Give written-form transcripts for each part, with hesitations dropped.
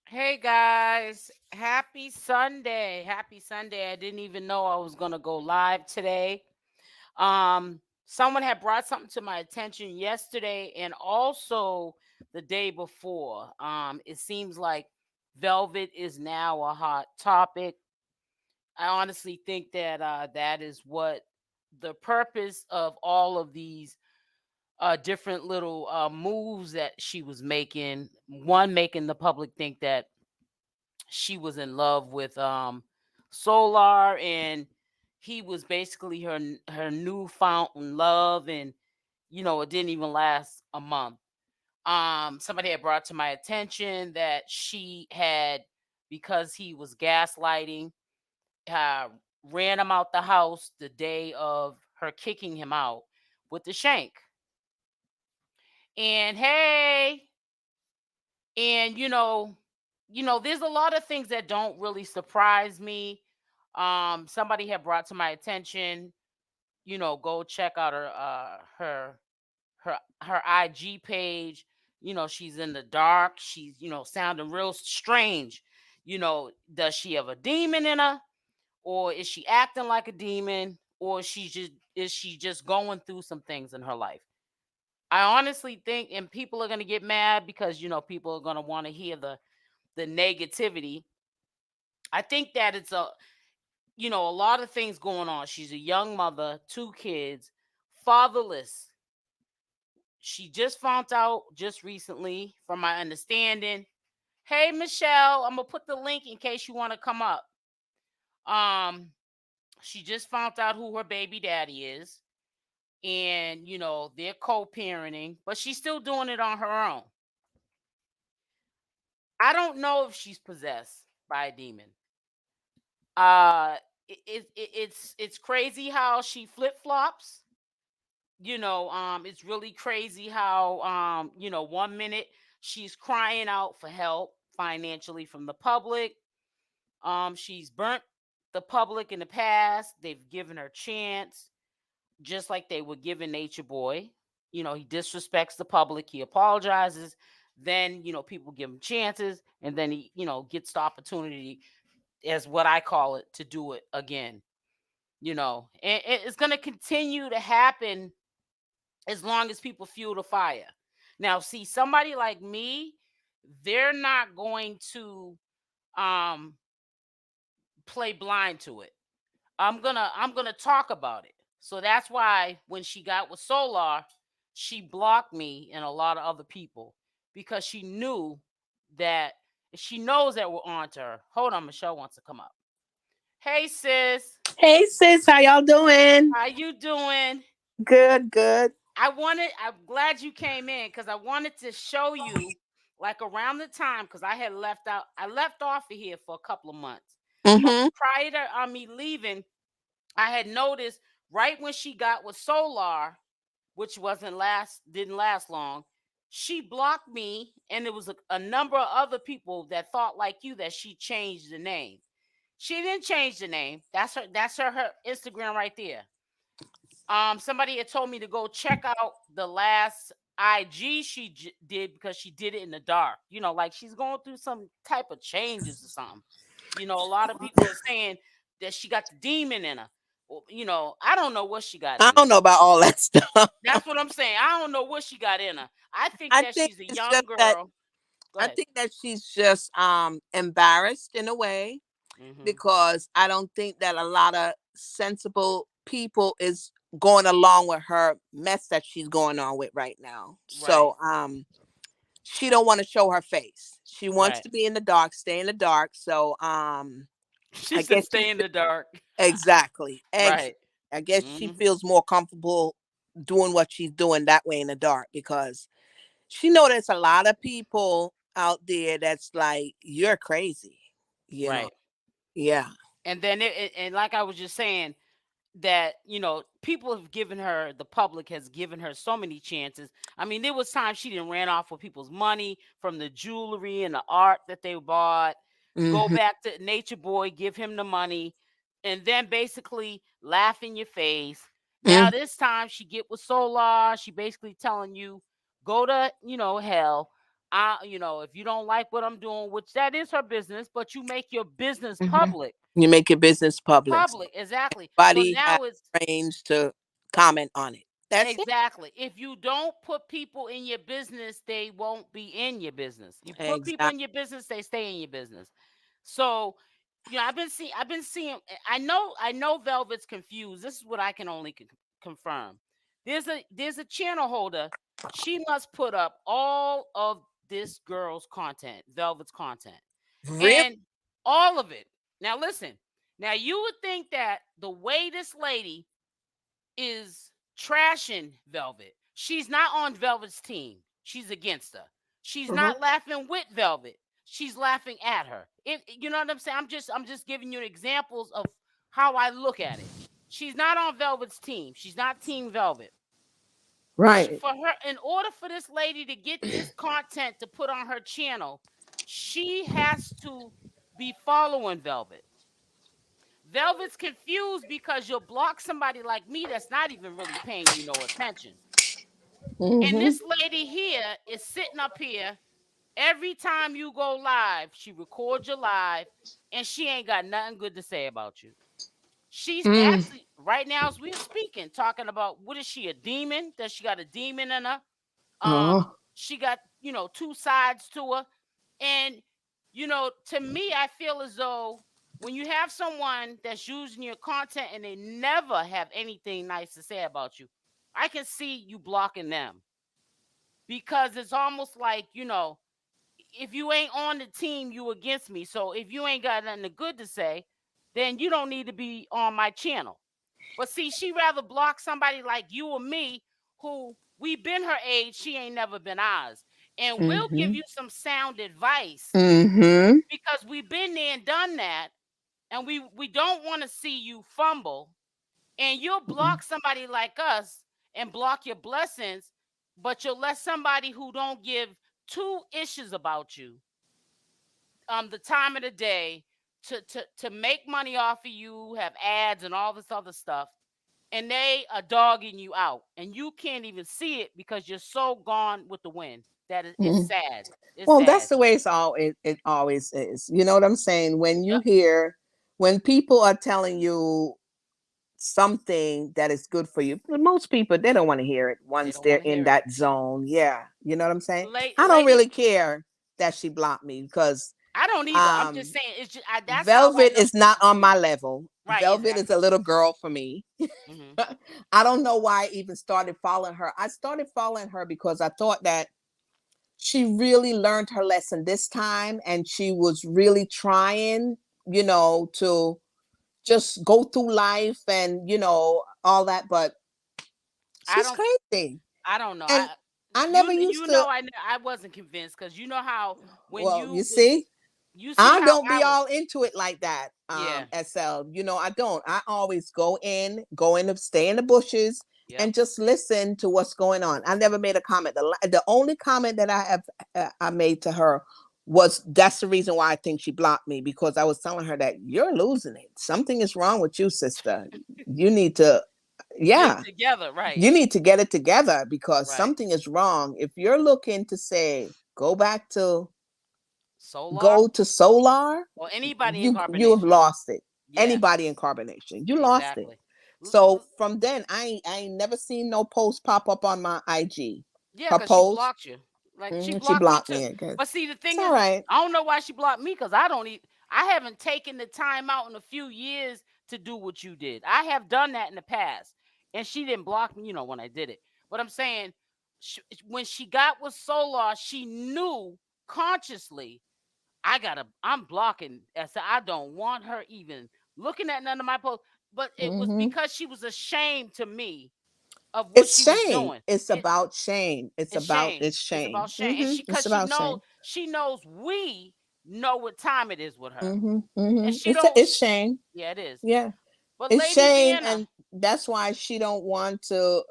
Hey guys, happy Sunday. Happy Sunday. I didn't even know I was going to go live today. Someone had brought something to my attention yesterday and also the day before. It seems like velvet is now a hot topic. I honestly think that that is what the purpose of all of these different little moves that she was making. One, making the public think that she was in love with Solar, and he was basically her newfound love, and it didn't even last a month. Somebody had brought to my attention that she had, because he was gaslighting, uh, ran him out the house the day of her kicking him out with the shank. And hey, and there's a lot of things that don't really surprise me. Somebody had brought to my attention, go check out her IG page. She's in the dark. She's, sounding real strange. Does she have a demon in her, or is she acting like a demon, or is she just going through some things in her life? I honestly think, and people are gonna get mad because people are gonna want to hear the negativity. I think that it's a lot of things going on. She's a young mother, two kids, fatherless. She just found out just recently, from my understanding. Hey Michelle, I'm gonna put the link in case you want to come up. Um, she just found out who her baby daddy is, and they're co-parenting, but she's still doing it on her own. I don't know if she's possessed by a demon. Uh, it's crazy how she flip flops. It's really crazy how 1 minute she's crying out for help financially from the public. She's burnt the public in the past. They've given her chance, just like they were giving Nature Boy. He disrespects the public. He apologizes. Then people give him chances, and then he gets the opportunity, as what I call it, to do it again. And it's going to continue to happen as long as people fuel the fire. Now, see, somebody like me, they're not going to um play blind to it. I'm gonna talk about it. So that's why when she got with Solar, she blocked me and a lot of other people, because she knew that she knows that we're on to her. Hold on, Michelle wants to come up. Hey sis, Hey sis, how y'all doing? how you doing? Good, good. I'm glad you came in because I wanted to show you, like, around the time, because I left off of here for a couple of months. But Mm-hmm. prior to me leaving, I had noticed right when she got with Solar, which didn't last long, she blocked me, and there was a number of other people that thought like you that she changed the name. She didn't change the name. Her Instagram right there. Somebody had told me to go check out the last IG did, because she did it in the dark. Like she's going through some type of changes or something. A lot of people are saying that she got the demon in her. Well, I don't know what she got I in her. don't know about all that stuff. That's what I'm saying. I don't know what she got in her. I think I that think she's a it's just young that girl. Go I ahead. think that she's just embarrassed in a way Hmm. because I don't think that a lot of sensible people is going along with her mess that she's going on with right now. Right. So she don't want to show her face. She wants Right. to be in the dark, stay in the dark. So She I said, guess she "Stay in the dark." exactly. Right. I guess she Hmm. feels more comfortable doing what she's doing that way in the dark because she know there's a lot of people out there that's like, you're crazy, you know. Right. Yeah. And then and like I was just saying, that people have given her, the public has given her so many chances. I mean, there was times she didn't ran off with people's money from the jewelry and the art that they bought. Go Hmm. back to Nature Boy, give him the money, and then basically laugh in your face. Now Hmm. this time she get with Solar, she basically telling you, go to hell. if you don't like what I'm doing, which that is her business, but you make your business Hmm. public. You make your business public. Public, exactly. So Everybody has now it's range to comment on it. That's it. exactly. If you don't put people in your business, they won't be in your business. You put people Exactly. in your business, they stay in your business. So, I've been seeing. I know Velvet's confused. This is what I can only confirm. There's a channel holder. She must put up all of this girl's content, Velvet's content, Really? and all of it. Now listen. Now you would think that the way this lady is trashing Velvet. She's not on Velvet's team. She's against her. She's Hmm. not laughing with Velvet. She's laughing at her. You know what I'm saying? I'm just giving you examples of how I look at it. She's not on Velvet's team. She's not Team Velvet. Right. For her, in order for this lady to get this content to put on her channel, she has to be following Velvet. Velvet's confused because you'll block somebody like me that's not even really paying you no attention. And Hmm. this lady here is sitting up here every time you go live, she records your live and she ain't got nothing good to say about you. She's Mm. actually right now as we're speaking, talking about what is she, a demon? Does she got a demon in her? Oh. She got, two sides to her. And, to me, I feel as though when you have someone that's using your content and they never have anything nice to say about you, I can see you blocking them because it's almost like, if you ain't on the team, you against me. So if you ain't got nothing good to say, then you don't need to be on my channel. But see, she rather block somebody like you or me who we been her age, she ain't never been ours. And we'll give Hmm. you some sound advice Hmm. because we've been there and done that. And we don't want to see you fumble. And you'll block somebody like us and block your blessings, but you'll let somebody who don't give two issues about you the time of the day to make money off of you, have ads and all this other stuff, and they are dogging you out, and you can't even see it because you're so gone with the wind. That is, it's Hmm. sad. It's Well, that's sad. the way it always is. You know what I'm saying? Yep. When people are telling you something that is good for you, most people, they don't want to hear it They once don't they're want to in hear it. that zone. Yeah. You know what I'm saying? I don't Lady, really care that she blocked me because I don't either. I'm just um saying. It's just that's how I Velvet know is she's not on my confused. level. Right. Velvet is Exactly. a little girl for me. Hmm. I don't know why I even started following her. I started following her because I thought that she really learned her lesson this time and she was really trying, to just go through life and, all that. But I she's don't. crazy. I don't know. And I You never used you to, know I wasn't convinced because you know how when well, you you was see, you see I how don't I be was. all into it like that, Yeah. SL. I don't. I always stay in the bushes Yep. and just listen to what's going on. I never made a comment. The only comment that I made to her was that's the reason why I think she blocked me because I was telling her that you're losing it. Something is wrong with you, sister. You need to, Get it yeah, together. Right. you need to get it together because Right. something is wrong. If you're looking to say, Solar go to solar, or anybody in you have carbonation. lost it. Yeah. Anybody in carbonation, you lost it. Exactly. L- So l- from then, I ain't never seen no post pop up on my IG. Yeah, Her because she post, blocked you. Like she she blocked me blocked too. me again. But see, the It's thing all is, right. I don't know why she blocked me because I don't. I haven't taken the time out in a few years to do what you did. I have done that in the past, and she didn't block me. When I did it. But I'm saying, when she got with Solar, she knew consciously I'm blocking. I said I don't want her even looking at none of my posts. But it was Hmm. because she was ashamed to me of what It's she was shame. doing. It's about shame. It's shame. It's It's about shame. shame. And Hmm. she It's because about shame. she knows we know what time it is with her. Hmm. And Hmm. she don't It's shame. yeah, it is. Yeah. But It's Lady shame, Vienna, and that's why she don't want to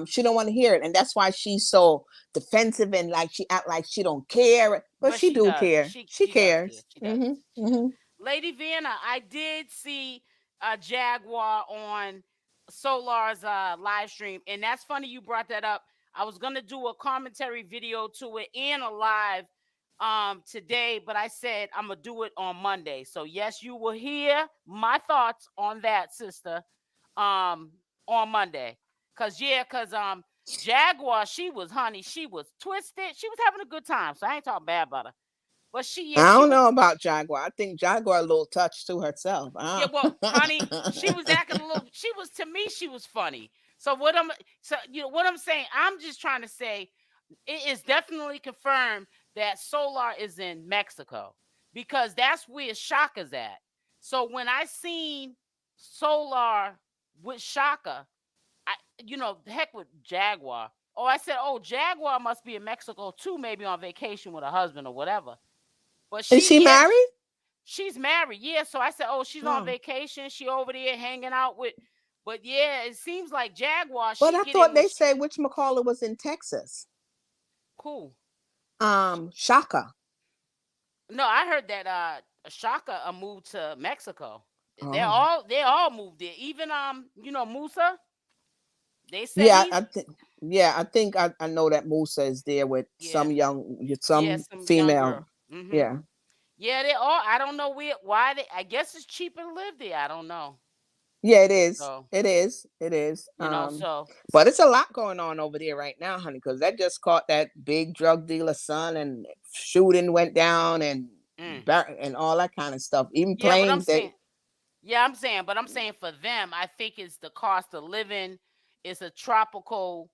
she don't want to hear it, and that's why she's so defensive and like she act like she don't care, but but she she do does. care. She She does care. cares. She does. Hmm. She does. Hmm. Lady Vienna, I did see a Jaguar on Solar's live stream, and that's funny you brought that up. I was gonna do a commentary video to it and a live today, but I said I'm gonna do it on Monday. So yes, you will hear my thoughts on that, sister, um, on Monday. Cause Jaguar, she was honey, she was twisted, she was having a good time. So I ain't talking bad about her. But I she don't was know about Jaguar. I think Jaguar a little touched to herself. yeah, well, honey, she was acting a little. She was to me, she was funny. So what I'm saying, I'm just trying to say, it is definitely confirmed that Solar is in Mexico because that's where Shaka's at. So when I seen Solar with Shaka, I heck with Jaguar. Oh, I said, oh, Jaguar must be in Mexico too, maybe on vacation with her husband or whatever. But Is she married? she's married, yeah. So I said, oh, she's on Oh. vacation. She over there hanging out with. But yeah, it seems like Jaguar. But She I get thought in they with said which McCullough was in Texas. cool. Shaka. No, I heard that Shaka moved to Mexico. Oh. They all moved there. Even Musa. They said Yeah, he's I think I know that Musa is there with yeah yeah some some young girl. female. Hmm. Yeah. Yeah, they all. I don't know why they. I guess it's cheaper to live there. I don't know. Yeah, it is. So It is. It is. so But it's a lot going on over there right now, honey, because that just caught that big drug dealer son and shooting went down and mm. and all that kind of stuff. Even Yeah, but planes that but I'm saying for them, I think it's the cost of living. It's a tropical,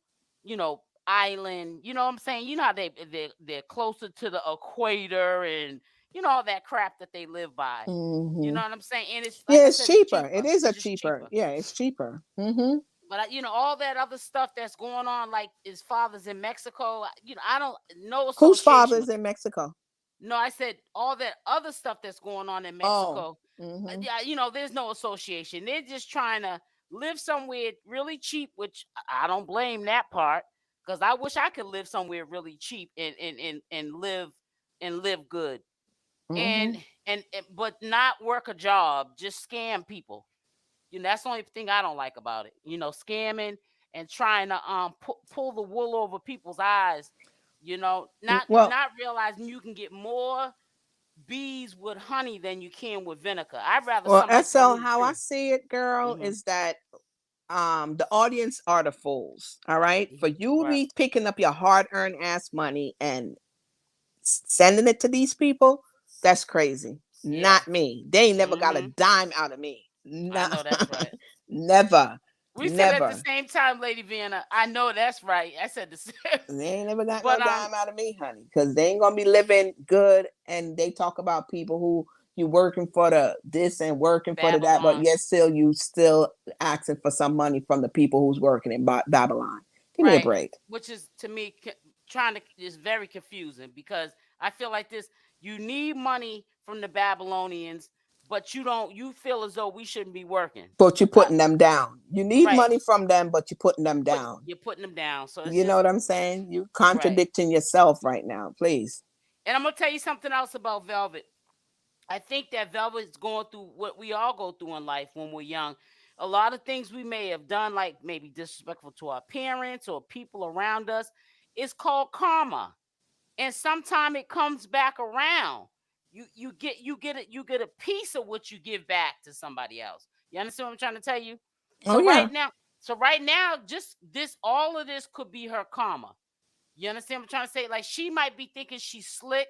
island. You know what I'm saying? You know how they're closer to the equator and all that crap that they live by. You hmm know what I'm saying? And it's like Yeah, I it's said, it's cheaper. It cheaper. is a It's just cheaper. cheaper. Yeah, it's cheaper. Hmm But all that other stuff that's going on, like his father's in Mexico. I don't no Whose father association is with. in Mexico? No, I said all that other stuff that's going on in Oh. Mexico. hmm Yeah, there's no association. They're just trying to live somewhere really cheap, which I don't blame that part because I wish I could live somewhere really cheap and live good and hmm but not work a job, just scam people. That's the only thing I don't like about it. Scamming and trying to pull the wool over people's eyes. Well, Not realizing you can get more bees with honey than you can with vinegar. I'd rather well, somebody tell SL, me the how I truth. see it, girl, Hmm. is that the audience are the fools. All right. For you to Right. be picking up your hard-earned ass money and sending it to these people, that's crazy. Yeah. Not me. They ain't never got a Hmm. dime out of me. I No, know that's right. never. We said it at the Never. same time, Lady Vienna. I know that's right. I said the same. They ain't never got no But dime out of me, honey. Because they ain't gonna be living good. And they talk about people who you working for the this and working for the that, but Babylon. yet still you still asking for some money from the people who's working in Babylon. Give me a Right. break. Which is to me trying to is very confusing because I feel like this. You need money from the Babylonians, but you feel as though we shouldn't be working. But you're Uh, putting them down. You need right. money from them, but you're putting them down. You're putting them down. So it's You know just what I'm saying? You right. contradicting yourself right now, please. And I'm gonna tell you something else about Velvet. I think that Velvet is going through what we all go through in life when we're young. A lot of things we may have done, like maybe disrespectful to our parents or people around us, it's called karma. And sometimes it comes back around. You get a piece of what you give back to somebody else. You understand what I'm trying to tell you? Oh So yeah. right now, just this all of this could be her karma. You understand what I'm trying to say? Like she might be thinking she's slick.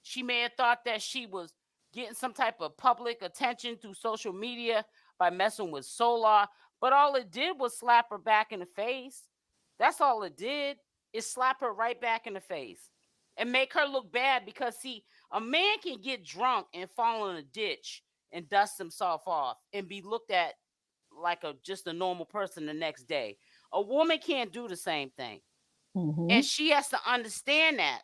She may have thought that she was getting some type of public attention through social media by messing with Solar, but all it did was slap her back in the face. That's all it did. Is slap her right back in the face and make her look bad because see, a man can get drunk and fall in a ditch and dust himself off and be looked at like a just a normal person the next day. A woman can't do the same thing. Mm-hmm. And she has to understand that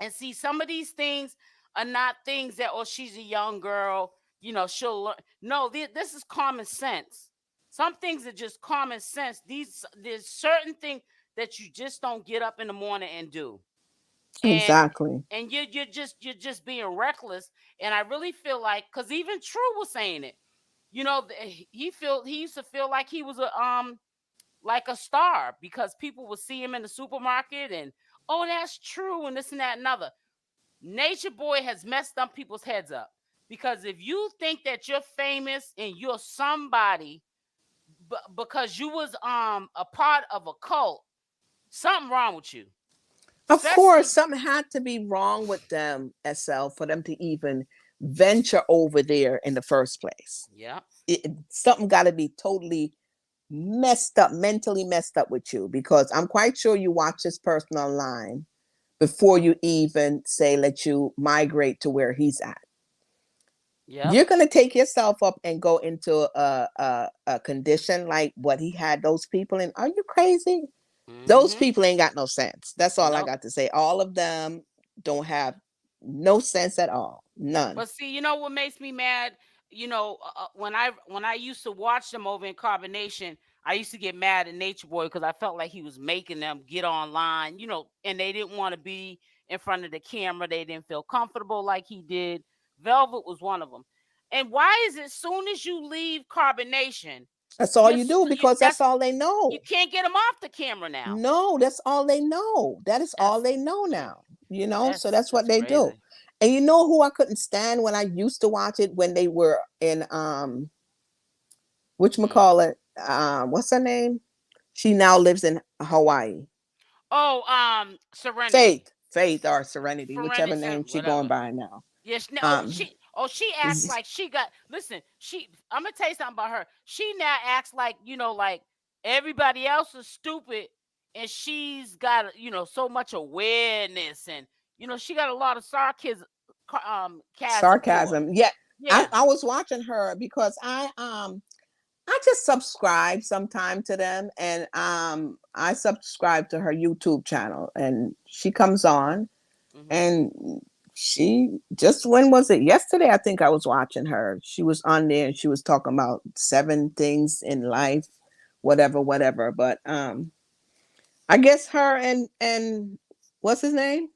and see some of these things are not things that oh she's a young girl she'll learn. No, this is common sense. Some things are just common sense. There's certain things that you just don't get up in the morning and do, and Exactly. you're just being reckless. And I really feel like because even True was saying it, he used to feel like he was a like a star because people would see him in the supermarket and, oh, that's true, and this and that and other. Nature Boy has messed up people's heads up because if you think that you're famous and you're somebody because you was a part of a cult, something wrong with you. Of course, Especially, something had to be wrong with them, SL, for them to even venture over there in the first place. yeah, Something got to be totally messed up, mentally messed up with you, because I'm quite sure you watch this person online before you even say let you migrate to where he's at. yep, You're gonna take yourself up and go into a condition like what he had those people in. Are you crazy? Those mm-hmm, people ain't got no sense. That's all I nope. got to say. All of them don't have no sense at all. None. But see, you know what makes me mad? When I used to watch them over in Carbonation, I used to get mad at Nature Boy because I felt like he was making them get online, and they didn't want to be in front of the camera. They didn't feel comfortable like he did. Velvet was one of them. And why is it soon as you leave Carbonation, That's all you do, because that's that's all they you know. can't get them off the camera now. No, that's all they know. That is all That's they know mm, now. So that's that's what that's they do. crazy. And you know who I couldn't stand when I used to watch it, when they were in Mm. whatchamacallit, what's her name? She now lives in Hawaii. Oh, Serenity. Faith or Serenity, whichever Serenity, name she going whatever. by now. Yes. No, Um she acts like she got. Listen, I'm gonna tell you something about her. She now acts like like everybody else is stupid, and she's got so much awareness, and she got a lot of chasm to her. sarcasm. Yeah. I, Yeah. I was watching her because I just subscribe sometime to them, and I subscribe to her YouTube channel, and she comes on, Hmm. and she just, when was it, yesterday I think I was watching her. She was on there and she was talking about 7 things in life, whatever. But I guess her and what's his name,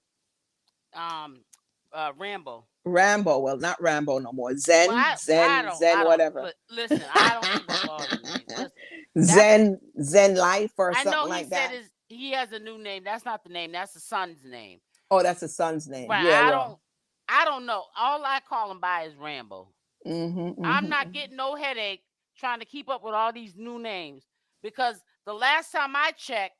Um. Rambo. Rambo, well, not Rambo no more, Well, I Zen, don't whatever. listen. I don't even follow the name. Listen, that's Zen Life or I know something he like said that. he has a new name. That's not the name. That's the son's name. Oh, that's the son's name. Right. Yeah, I well. don't I don't know. All I call him by is Rambo. I'm not Mm-hmm. getting no headache trying to keep up with all these new names because the last time I checked,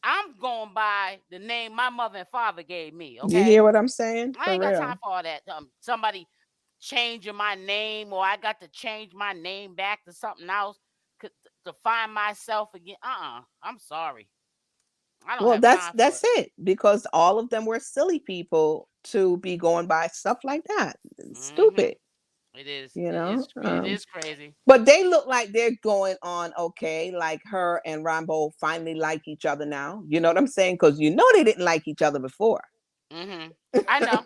I'm going by the name my mother and father gave me. You hear Okay. what I'm saying? I For ain't got time real. for all that. Somebody changing my name or I got to change my name back to something else to find myself again. I'm sorry. I don't Well, have time for that's it. it, because all of them were silly people to be going by stuff like that. Mhm. Stupid, It is. you It is. know. It is crazy. But they look like they're going on okay. Like her and Rambo finally like each other now. You know what I'm saying? Because they didn't like each other before. Mhm. I know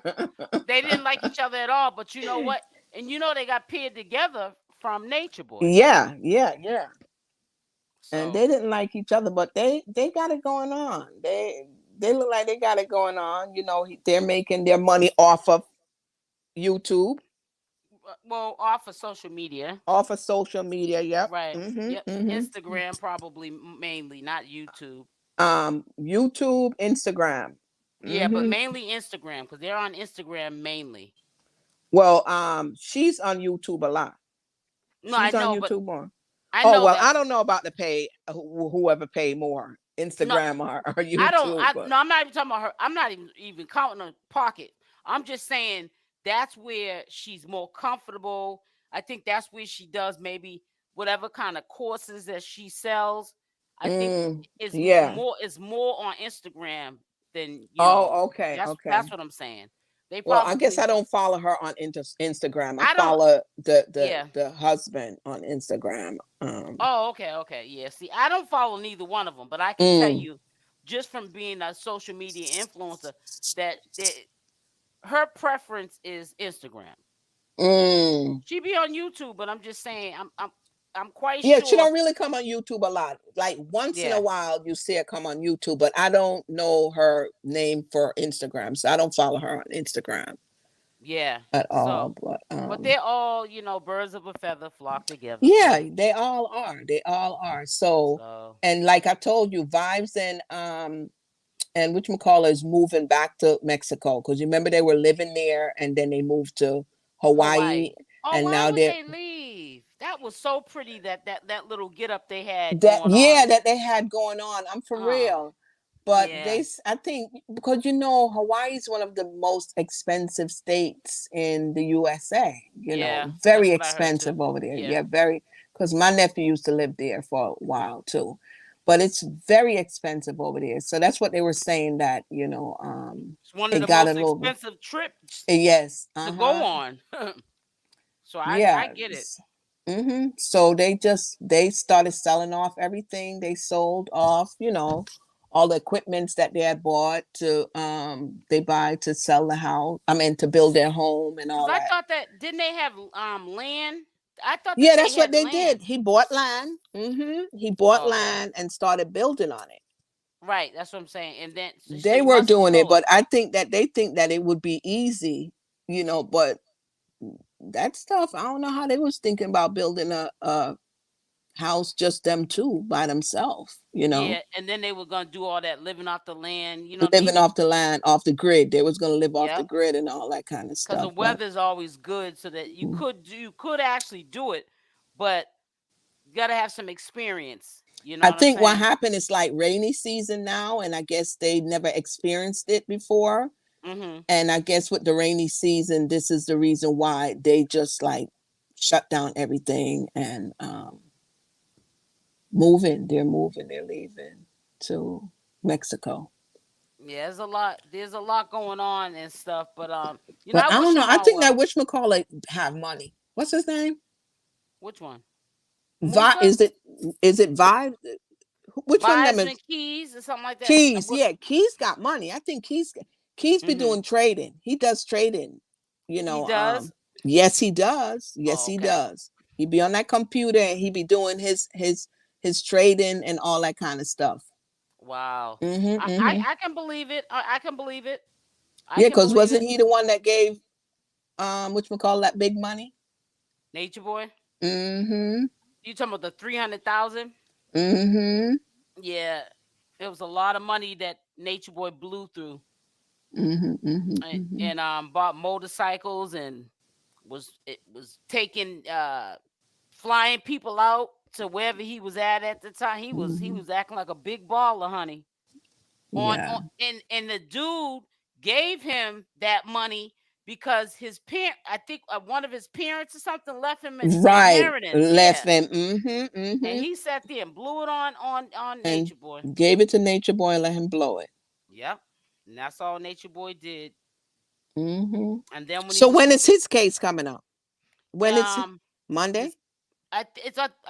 they didn't like each other at all, but you know what? And they got paired together from Nature Boy. Yeah. And So they didn't like each other, but they got it going on. They look like they got it going on. They're making their money off of YouTube, well, off of social media, off of social media. Yep. right? hmm Yep. hmm Instagram probably mainly, not YouTube. YouTube, Instagram. Yeah, but hmm mainly Instagram because they're on Instagram mainly. Well, she's on YouTube a lot. No, I She's on know, but YouTube more. I Oh know well, that. I don't know about the pay. Whoever pay more, No, Instagram or I don't. YouTube, but No, I'm not even talking about her. I'm not even counting on pocket. I'm just saying that's where she's more comfortable. I think that's where she does maybe whatever kind of courses that she sells. I think is yeah. more on Instagram than Oh, okay, that's okay. what I'm saying. They Well, I guess I probably don't follow her on Instagram. I I don't follow the the yeah. the husband on Instagram. Oh, okay. Yeah. See, I don't follow neither one of them, but I can tell Mm, you just from being a social media influencer that her preference is Instagram. mm. She be on YouTube, but I'm just saying I'm quite Yeah, she sure. don't really come on YouTube a lot. Like once in a Yeah. while, you see her come on YouTube, but I don't know her name for Instagram, so I don't follow her on Instagram. Yeah. at So, all. But but they're all, birds of a feather flock together. yeah, So, they all are. They all are. So, so and like I told you, Vibes and which McCall is moving back to Mexico because you remember they were living there and then they moved to Hawaii Hawaii. Oh, and why now would they're they leave? That was so pretty that little get up they had that going yeah on. that they had going on. I'm for Oh, real. But yeah. I think because Hawaii is one of the most expensive states in the USA. Yeah, Very that's what I heard too. expensive over there. Yeah. Yeah, very. Because my nephew used to live there for a while too, but it's very expensive over there. So that's what they were saying that It's one of it the got a most little bit. expensive trips Yes. to go Uh-huh. on. So I Yeah. get it. So they started selling off everything. They sold off, all the equipments that they had bought to they buy to sell the house. I mean to build their home and Cause all I that. thought that didn't they have land? I thought that Yeah, they that's what had they land. did. He bought land. He bought Oh, okay. land and started building on it. Right, that's what I'm saying. And then so They you were must have doing it, sold. but I think that they think that it would be easy, but that stuff, I don't know how they was thinking about building a house just them two by themselves, Yeah, and then they were gonna do all that living off the land. living off the land, off the grid. They was gonna live off the Yep. grid and all that kind of Because the stuff. But weather's always good, so that mm, you could actually do it, but you gotta have some experience. You know I what I'm think what saying? happened is like rainy season now, and I guess they never experienced it before. Mm-hmm. And I guess with the rainy season, this is the reason why they just like shut down everything and moving. They're moving. They're leaving to Mexico. Yeah, there's a lot. There's a lot going on and stuff, but But I I wish don't know. them I all think that well. whatchamacallit have money. What's his name? Which one? Vi Musa, is it Vibe? Which one of them Vibes is and Keys, or something like that. Keys? Yeah, Keys got money. I think Keys be Mm-hmm. doing trading. He does trading. You He know, does. yes he does. Yes Oh, he okay. does. He be on that computer and he be doing his trading and all that kind of stuff. Wow. Mm-hmm, I, I mm-hmm. I can believe it. I can believe it. I Yeah, can because believe wasn't it. he the one that gave which we call that big money? Nature Boy. Mm-hmm. You talking about the 300,000? Mm-hmm. Yeah, it was a lot of money that Nature Boy blew through, Mm-hmm. Mm-hmm. and, Mm-hmm. and bought motorcycles, and was taking flying people out to wherever he was at the time. He Mm-hmm. was acting like a big baller, honey. On Yeah. and the dude gave him that money because his parent, I think one of his parents or something, left him an Right. inheritance. Left Yeah, him. Mm-hmm. and Mm-hmm. he sat there and blew it on And Nature Boy. gave it to Nature Boy and let him blow it. Yep, and that's all Nature Boy did. Mm-hmm. And then when he So was when is his case coming up? When is it? um Monday? this I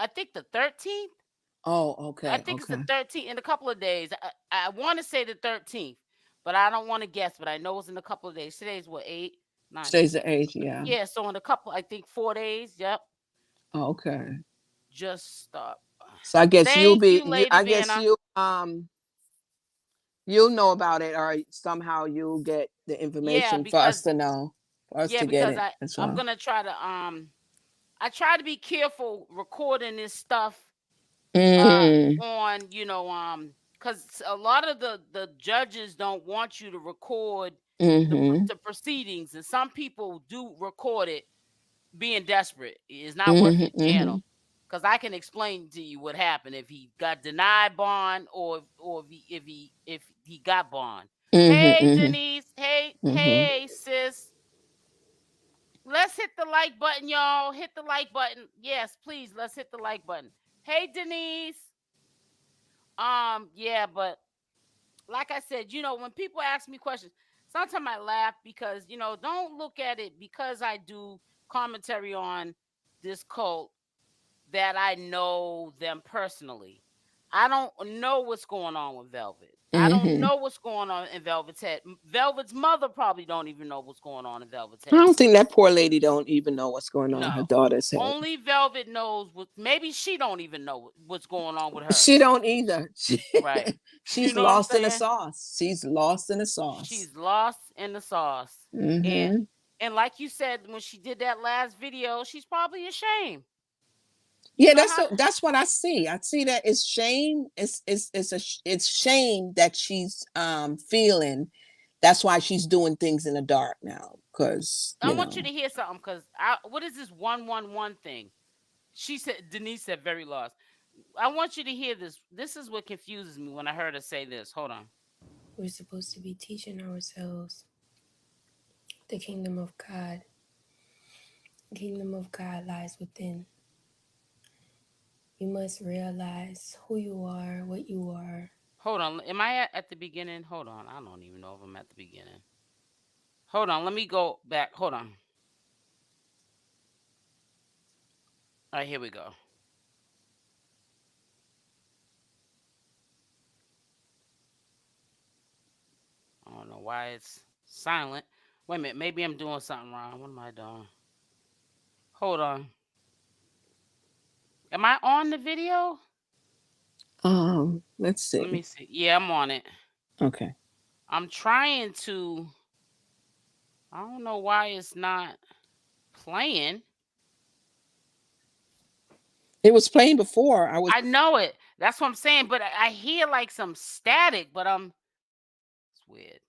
think the 13th. Oh, I okay, think it's the okay. 13th in a couple of days. I want to say the 13th, but I don't want to guess. But I know it's in a couple of days. Today's what, 8, 9, 10. Today's the age, yeah. Yeah, so in a couple, I think 4 days. Yep, Oh, okay. just stop. So I guess Thank you, Lady I guess Vanna. you'll know about it or somehow you'll get the Yeah, information for us because to know, for us yeah, to get because it as I'm well. gonna try to I try to be careful recording this stuff Mm, on because a lot of the judges don't want you to record mm-hmm. the proceedings, and some people do record it being desperate. It's not worth Mm-hmm. your Mm-hmm. channel, because I can explain to you what happened if he got denied bond, or if he got bond. Hey Mm-hmm. Denise, hey Mm-hmm. hey sis, let's hit the like button, y'all. Hit the like button. Yes, please, let's hit the like button. Hey Denise. Yeah, but like I said, when people ask me questions, sometimes I laugh because, don't look at it because I do commentary on this cult that I know them personally. I don't know what's going on with Velvet. I don't Mm-hmm. know what's going on in Velvet's head. Velvet's mother probably don't even know what's going on in Velvet's I head. don't think that poor lady don't even know what's going on in her No. daughter's head. Only Velvet knows what, maybe she don't even know what's going on with her. She don't either. Right. You She's know what I'm lost in the saying? sauce. She's lost in the sauce. She's lost in the sauce. And Mm-hmm. And like you said, when she did that last video, she's probably ashamed. You Yeah, know how that's what I see. I see that it's shame. It's shame that she's feeling. That's why she's doing things in the dark now. Cause I want you to hear something because what is this 111 thing? She said, Denise said, very lost. I want you to hear this. This is what confuses me when I heard her say this. Hold on. We're supposed to be teaching ourselves the kingdom of God. The kingdom of God lies within. You must realize who you are, what you are. Hold on. Am I at the beginning? Hold on. I don't even know if I'm at the beginning. Hold on. Let me go back. Hold on. All right, here we go. I don't know why it's silent. Wait a minute. Maybe I'm doing something wrong. What am I doing? Hold on. Am I on the video? let's Let me see. see. Yeah, I'm on it. Okay. I'm trying to. I don't know why it's not playing. It was playing before. I know it. That's what I'm saying. But I hear like some static. But it's weird.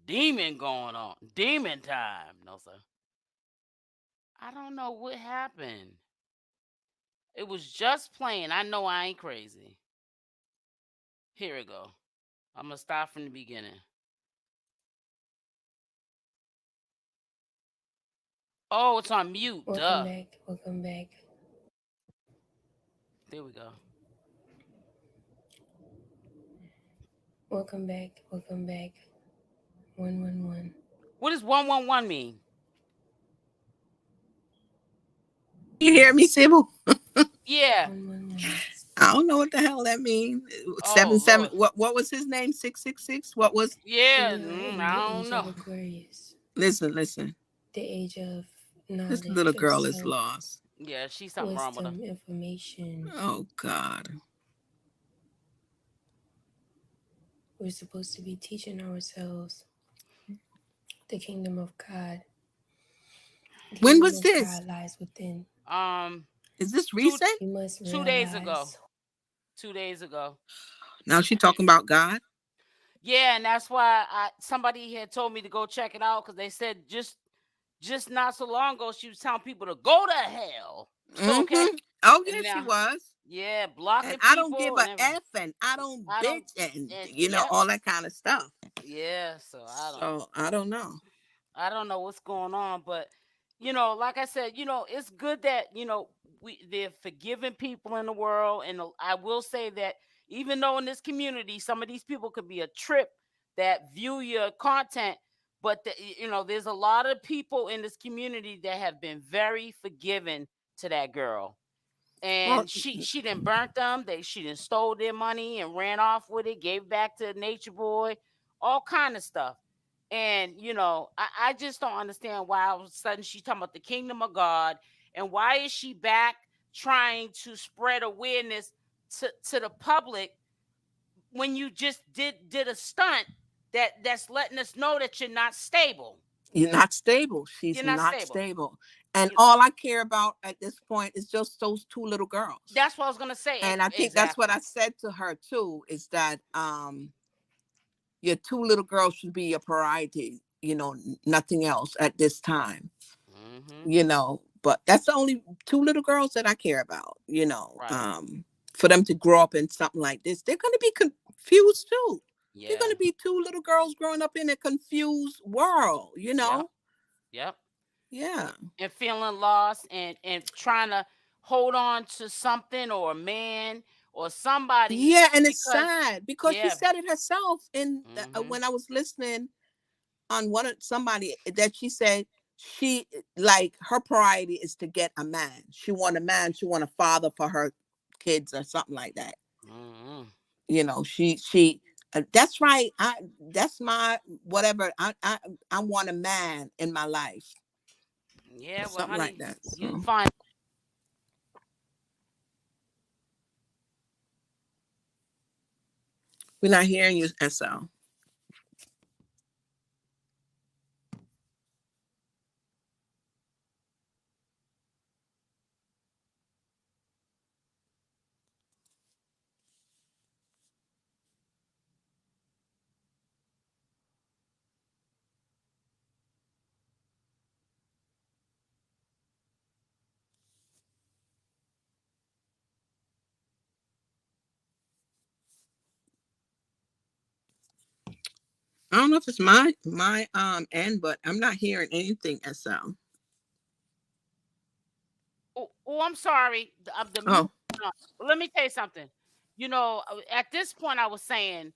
Demon going on. Demon time. No sir. I don't know what happened. It was just playing. I know I ain't crazy. Here we go. I'm gonna start from the beginning. Oh, it's on mute. Welcome Duh. back. Welcome back. There we go. Welcome back. Welcome back. 111. What does 111 mean? You hear me, Sybil? Yeah. 111. I don't know what the hell that means. Oh 77. Lord. What was his name? 666. What was? Yeah. Iyah in I the don't age of know. Aquarius. Listen. The age of This little knowledge of girl is self, lost. Yeah, she's something wrong with her. wisdom, information. Oh God. We're supposed to be teaching ourselves the kingdom of God. The When kingdom was of this? God lies within. Is this Two recent? You must 2 days ago. realize 2 days ago. Now she talking about God. Yeah, and that's why somebody had told me to go check it out because they said just not so long ago she was telling people to go to hell. Okay, Mm-hmm. Oh and yeah, she now was. yeah, And blocking I don't give people a and everything. F and I don't I don't, bitch and and yep, all that kind of stuff. yeah. So So I don't know. I don't know what's going on, but like I said, it's good that they're forgiving people in the world, and I will say that even though in this community some of these people could be a trip that view your content, but there's a lot of people in this community that have been very forgiving to that girl, Well, and she didn't burnt them. She didn't stole their money and ran off with it, gave back to Natureboy, all kind of stuff. And I just don't understand why all of a sudden she's talking about the kingdom of God, and why is she back trying to spread awareness to the public when you just did a stunt that's letting us know that you're not stable. you're not stable. She's You're not not stable. stable. And You, all I care about at this point is just those two little girls. that's what I was gonna say. And I think that's what Exactly. I said to her too, is that your two little girls should be your priority, nothing else at this time. Mm-hmm. But that's the only two little girls that I care about, Right. for them to grow up in something like this. They're going to be confused too. They're Yeah. going to be two little girls growing up in a confused world, Yep. Yep. Yeah. And feeling lost and trying to hold on to something or a man or somebody Yeah, and it's because sad because she yeah. said it herself Mm-hmm. when I was listening on somebody that she said she like her priority is to get a man. She want a man. She want a father for her kids or something like that. Mm-hmm. She that's right. That's my whatever. I want a man in my life, Yeah, well, something like honey, that. you So find we're not hearing you, SL. don't know if it's my end, but I'm not hearing anything, SL. Oh, I'm sorry. The mute. Oh, But let me tell you something. At this point, I was saying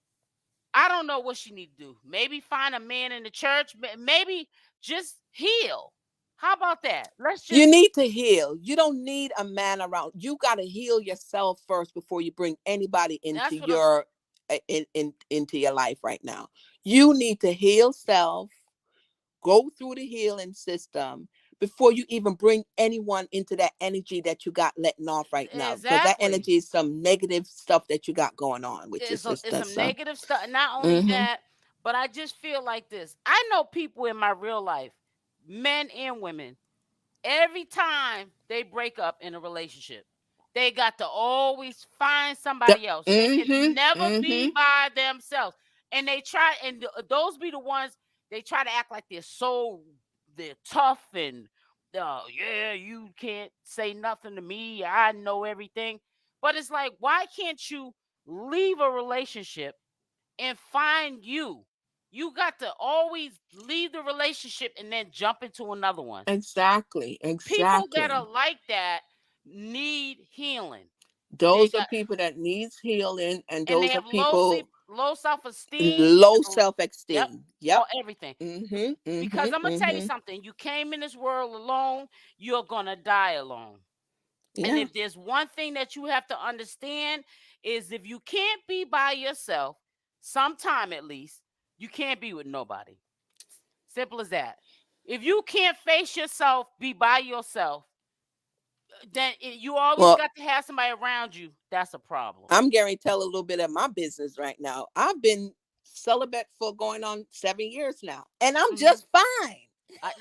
I don't know what she need to do. Maybe find a man in the church. Maybe just heal. How about that? Let's you just. need to heal. You don't need a man around. You got to heal yourself first before you bring anybody into That's what I'm. your into your life right now. You need to heal self, go through the healing system before you even bring anyone into that energy that you got letting off right now, because that Exactly. energy is some negative stuff that you got going on with your It's sister. some So negative stuff. Not only mm-hmm. that, but I just feel like this. I know people in my real life, men and women, every time they break up in a relationship, they got to always find somebody else. They Mm-hmm. can never be Mm-hmm. by themselves. And they try, and those be the ones they try to act like they're tough and yeah, you can't say nothing to me. I know everything. But it's like, why can't you leave a relationship and find you? You got to always leave the relationship and then jump into another one. Exactly. People that Exactly. are like that need healing. They Those are got people that needs healing, and and they those are have people low self-esteem, low yep, self-esteem. Yep. all everything. Mm-hmm. Because I'm Mm-hmm. gonna tell you Mm-hmm. something, you came in this world alone, you're gonna die alone. And Yeah. if there's one thing that you have to understand is if you can't be by yourself, sometime at least, you can't be with nobody. Simple as that. If you can't face yourself, be by yourself, then you always Well, got to have somebody around you. That's a problem. I'm going to tell a little bit of my business right now. I've been celibate for going on 7 years now, and I'm Hmm. just fine.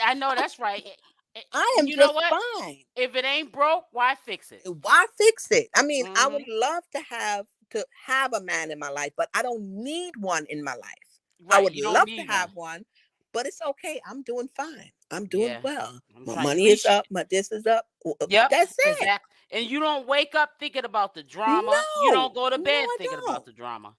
I know that's right. I And am you know just what? fine. If it ain't broke, why fix it? Why fix it? I mean, I would Hmm. love to have a man in my life, but I don't need one in my life. I Right. would You don't love to need one. have one, but it's okay. I'm doing fine. I'm doing Yeah. well. I'm My trying. At money is least. up. My this is up. Yep. That's it. Exactly. And you don't wake up thinking about the drama. You don't No, go to no, bed I thinking about don't. the drama.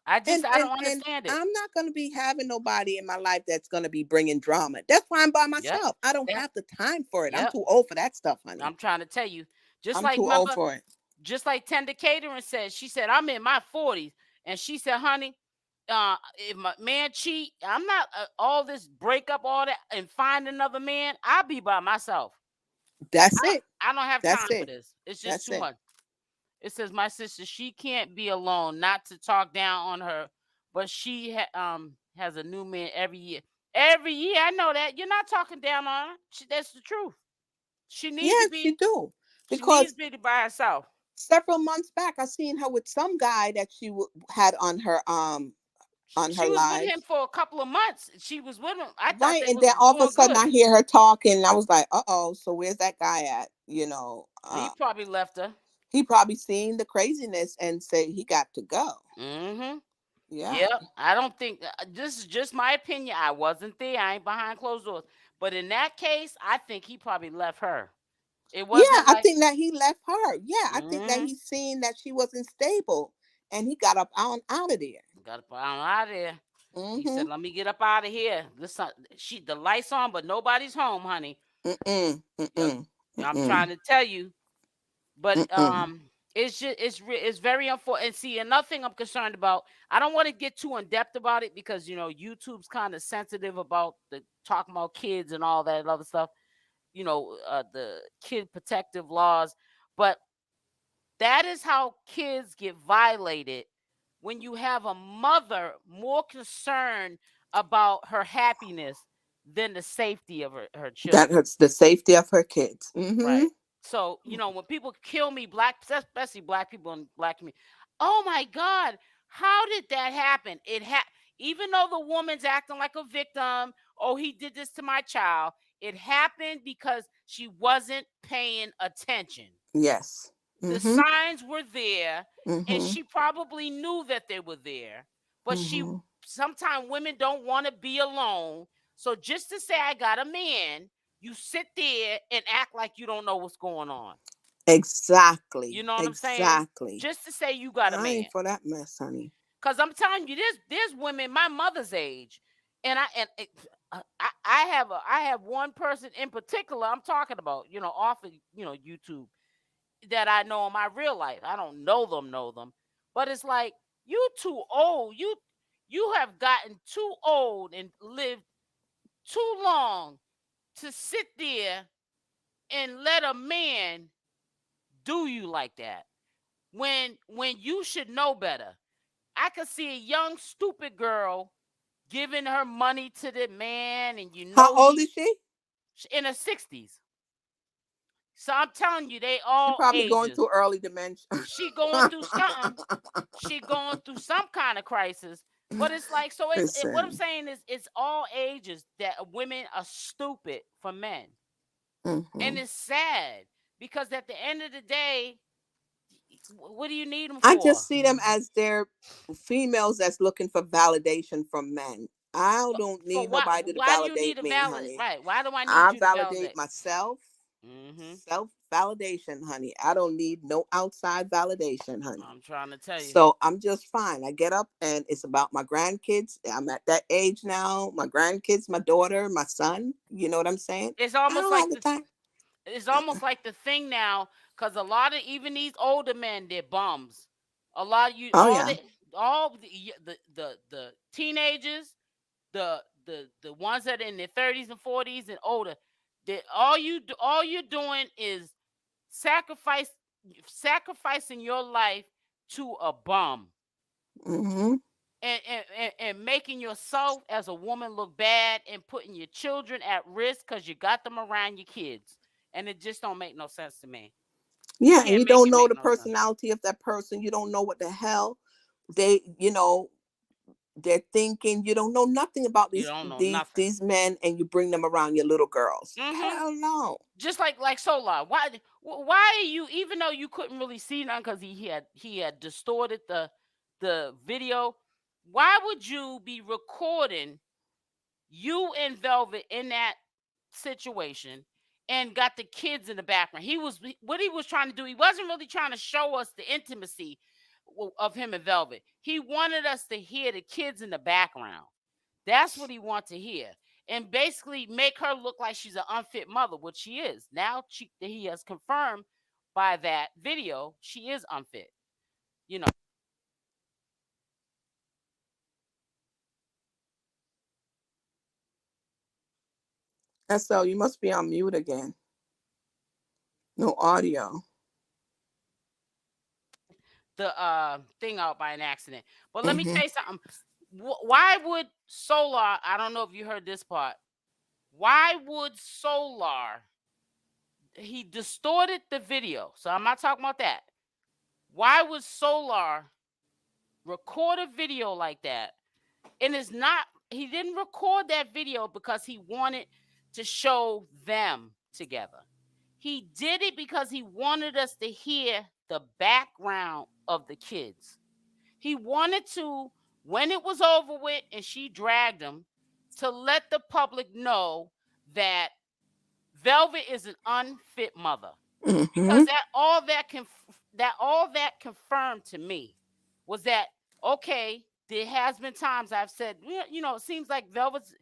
I And just I and don't and understand it. I'm not going to be having nobody in my life that's going to be bringing drama. That's why I'm by Yep. myself. I don't Yep. have the time for it. I'm Yep. too old for that stuff, honey. I'm trying to tell you. Just I'm like too old remember, for it. just like Tender Catering said, she said, I'm in my 40s. And she said, honey, if my man cheat, I'm not all this breakup, all that, and find another man. I'll be by myself. That's it. I don't have That's time for it. this. It's just That's too it. much. It says my sister, she can't be alone. Not to talk down on her, but she has a new man every year. Every year, I know that you're not talking down on her. That's the truth. She need to Yes, you be. do. She needs Because to be by herself. several months back, I seen her with some guy that she had on her She was with him live. for a couple of months. She was with him. I thought Right. they And was then all of a doing sudden good. I hear her talking and I was like, uh-oh, so where's that guy at? He probably left her. He probably seen the craziness and said he got to go. Mm-hmm. Yeah. Yep. I don't think this is just my opinion. I wasn't there. I ain't behind closed doors. But in that case, I think he probably left her. It Yeah, wasn't I like. think that he left her. Yeah, I think that Mm-hmm. he seen that she wasn't stable and he got up on out of there. Got to put on out of there. He Mm-hmm. said, "Let me get up out of here." Listen, the lights on, but nobody's home, honey. Mm-mm. Yep. Mm-mm. I'm Mm-mm. trying to tell you. But Mm-mm. it's just it's very unfortunate. And see, another thing I'm concerned about, I don't want to get too in depth about it because YouTube's kind of sensitive about the talking about kids and all that other stuff. The kid protective laws, but that is how kids get violated when you have a mother more concerned about her happiness than the safety of her That children. hurts the safety of her kids. Mm-hmm. Right. So, when people kill me, especially black people in black community, oh my God, how did that happen? Even though the woman's acting like a victim, oh, he did this to my child, it happened because she wasn't paying attention. Yes. The Mm-hmm. signs were there, and Mm-hmm. she probably knew that they were there, but Mm-hmm. sometimes women don't want to be alone. So just to say I got a man, you sit there and act like you don't know what's going on. Exactly. You know what I'm saying? Exactly. Just to say you got a I man. ain't for that mess, honey. Because I'm telling you, there's women my mother's age, and I have one person in particular I'm talking about, off of YouTube, that I know in my real life. I don't know them, but it's like, you too old. You have gotten too old and lived too long to sit there and let a man do you like that, when you should know better. I could see a young stupid girl giving her money to the man, and How old is she? in her 60s. So I'm telling you, they She all probably going ages. through early dementia. She going through something. She going through some kind of crisis. But it's like, so what I'm Listen. saying is, it's all ages that women are stupid for men. And it's sad, because at the end of the day, what do you need them for? I just see them as they're females that's looking for validation from men. I don't need nobody to validate me, honey. Right? Why do I need I you to validate myself. Self-validation, honey. I don't need no outside validation, honey. I'm trying to tell you. So I'm just fine. I get up and it's about my grandkids. I'm at that age now. My grandkids, my daughter, my son. You know what I'm saying? It's almost like it's almost like the thing now, because a lot of even these older men, they're bums. A lot of you, all the teenagers, the ones that are in their 30s and 40s and older, all you're doing is sacrificing your life to a bum. And making yourself as a woman look bad, and putting your children at risk because you got them around your kids. And it just don't make no sense to me. Yeah, and you don't know the personality of that person. You don't know what the hell they're thinking. You don't know nothing about these men, and you bring them around your little girls. Hell no. Just like Solar. Why are you, even though you couldn't really see none because he had distorted the video, why would you be recording you and Velvet in that situation and got the kids in the background? What he was trying to do, he wasn't really trying to show us the intimacy of him and Velvet. He wanted us to hear the kids in the background. That's what he wanted to hear. And basically make her look like she's an unfit mother, which she is. Now he has confirmed by that video she is unfit. SL, you must be on mute again. No audio. The thing out by an accident. But let me tell you something. Why would Solar, I don't know if you heard this part, why would Solar, he distorted the video, so I'm not talking about that. Why would Solar record a video like that? And he didn't record that video because he wanted to show them together. He did it because he wanted us to hear the background of the kids. He wanted to, when it was over with and she dragged him, to let the public know that Velvet is an unfit mother. Because all that confirmed to me was that, okay, there has been times I've said, it seems like Velvet's,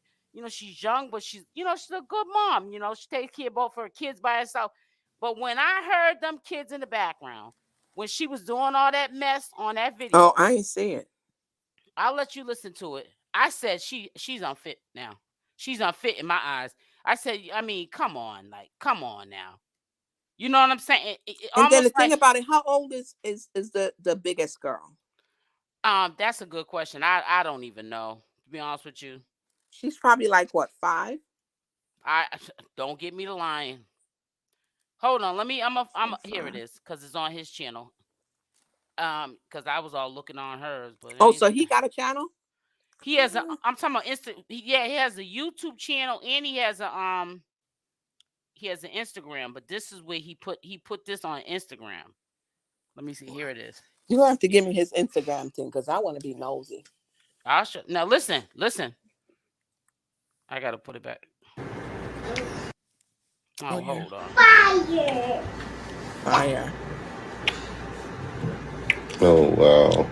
she's young, but she's a good mom. She takes care of both her kids by herself. But when I heard them kids in the background, when she was doing all that mess on that video. Oh, I ain't see it. I'll let you listen to it. I said she's unfit now. She's unfit in my eyes. I said, I mean, come on now. You know what I'm saying? And then the thing about it, how old is the biggest girl? That's a good question. I don't even know, to be honest with you. She's probably like what, 5? I don't get me to lying. Hold on, here it is, because it's on his channel. Because I was all looking on hers, but so he got a channel? He has I'm talking about he has a YouTube channel, and he has an Instagram, but this is where he put this on Instagram. Let me see. Here it is. You have to give me his Instagram thing because I want to be nosy. I'll show. Now listen. I gotta put it back. Oh, hold on. Fire. Oh wow.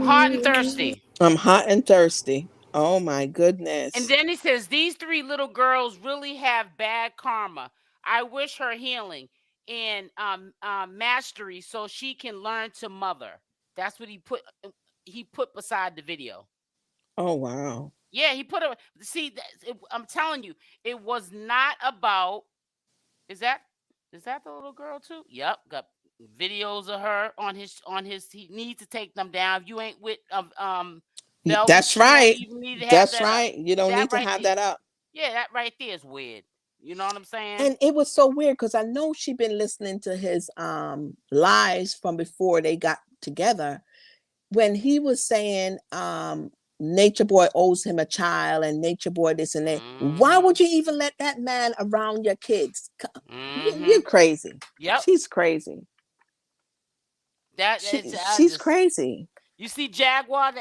hot and thirsty. I'm hot and thirsty. Oh my goodness. And then he says, these 3 little girls really have bad karma. I wish her healing and mastery so she can learn to mother. That's what he put beside the video. Oh wow. Yeah, he put it. See, I'm telling you, it was not about. Is that the little girl too? Yep, got videos of her on his. He needs to take them down. If you ain't with Velvet, That's you don't right. even need to have That's that up. right. You don't That need to right have there. that up. Yeah, that right there is weird. You know what I'm saying? And it was so weird because I know she'd been listening to his lives from before they got together. When he was saying Natureboy owes him a child and Natureboy this and that, why would you even let that man around your kids? You're crazy. Yep. She's crazy. She's crazy. You see, Jaguar,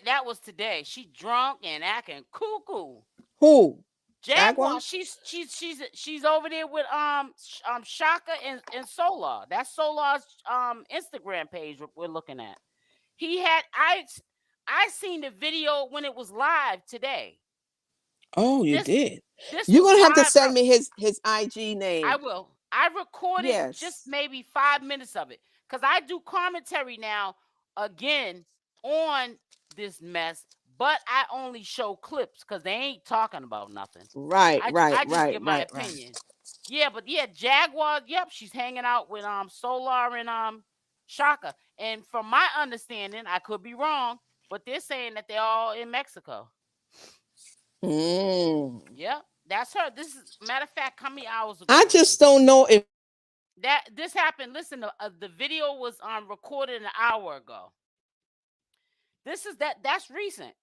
that was today. She drunk and acting cuckoo. Who? Jaguar? She's over there with Shaka and Solar. That's Solar's Instagram page we're looking at. He had I seen the video when it was live today. Oh, you did. This You're was gonna have to live send me his IG name. I will. I recorded just maybe 5 minutes of it because I do commentary now again on this mess, but I only show clips because they ain't talking about nothing. Right, I just give my opinion. Yeah, but yeah, Jaguar. Yep, she's hanging out with Solar and Shaka. And from my understanding, I could be wrong, but they're saying that they're all in Mexico. Yep, that's her. This is matter of fact, how many hours ago? I just don't know if that this happened. Listen, the video was recorded an hour ago. That's recent.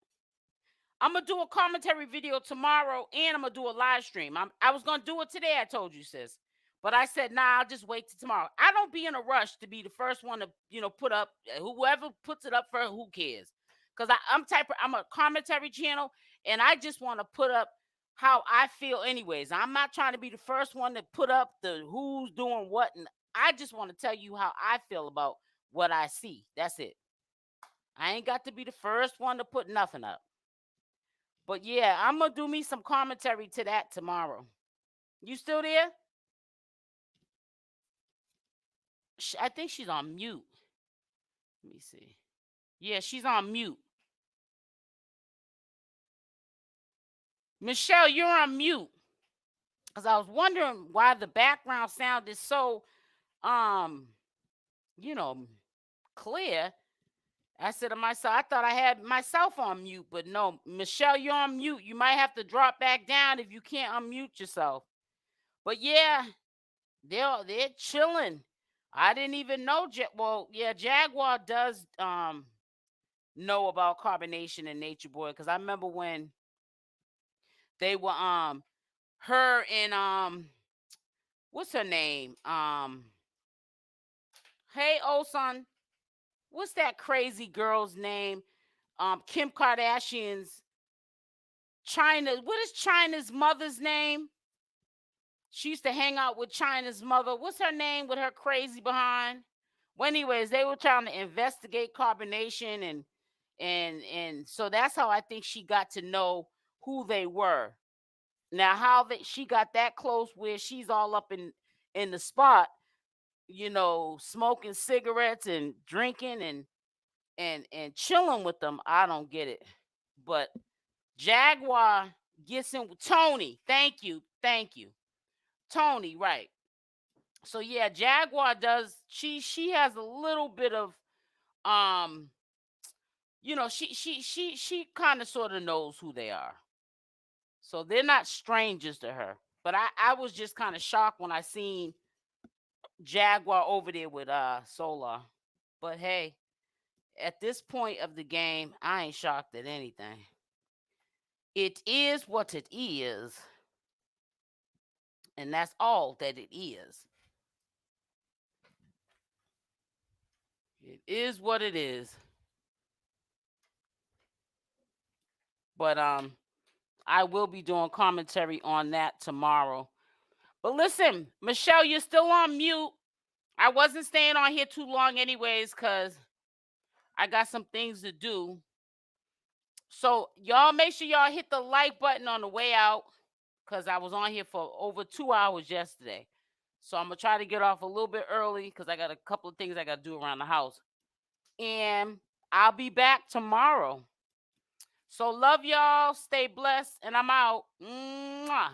I'm gonna do a commentary video tomorrow, and I'm gonna do a live stream. I was gonna do it today. I told you, sis, but I said, nah, I'll just wait till tomorrow. I don't be in a rush to be the first one to put up. Whoever puts it up first, who cares? Because I'm a commentary channel, and I just want to put up how I feel anyways. I'm not trying to be the first one to put up the who's doing what, and I just want to tell you how I feel about what I see. That's it. I ain't got to be the first one to put nothing up. But yeah, I'm gonna do me some commentary to that tomorrow. You still there? I think she's on mute. Let me see. Yeah, she's on mute. Michelle, you're on mute. Because I was wondering why the background sound is so clear. I said to myself, I thought I had myself on mute, but no, Michelle, you're on mute. You might have to drop back down if you can't unmute yourself. But yeah, they're chilling. I didn't even know. Jaguar does know about carbonation and Natureboy because I remember when they were her and what's her name? Hey, Oson, what's that crazy girl's name? Kim Kardashian's China. What is China's mother's name? She used to hang out with China's mother. What's her name with her crazy behind? Well, anyways, they were trying to investigate carbonation and so that's how I think she got to know who they were. Now, how she got that close where she's all up in the spot, smoking cigarettes and drinking and chilling with them, I don't get it. But Jaguar gets in with Tony. Thank you. Tony, right. So yeah, Jaguar does she has a little bit of she kind of sort of knows who they are. So they're not strangers to her. But I was just kind of shocked when I seen Jaguar over there with Solar. But hey, at this point of the game, I ain't shocked at anything. It is what it is. And that's all that it is. It is what it is. But I will be doing commentary on that tomorrow. But listen, Michelle, you're still on mute. I wasn't staying on here too long anyways, because I got some things to do. So y'all make sure y'all hit the like button on the way out, because I was on here for over 2 hours yesterday. So I'm gonna try to get off a little bit early because I got a couple of things I gotta do around the house. And I'll be back tomorrow. So love y'all. Stay blessed. And I'm out. Mwah.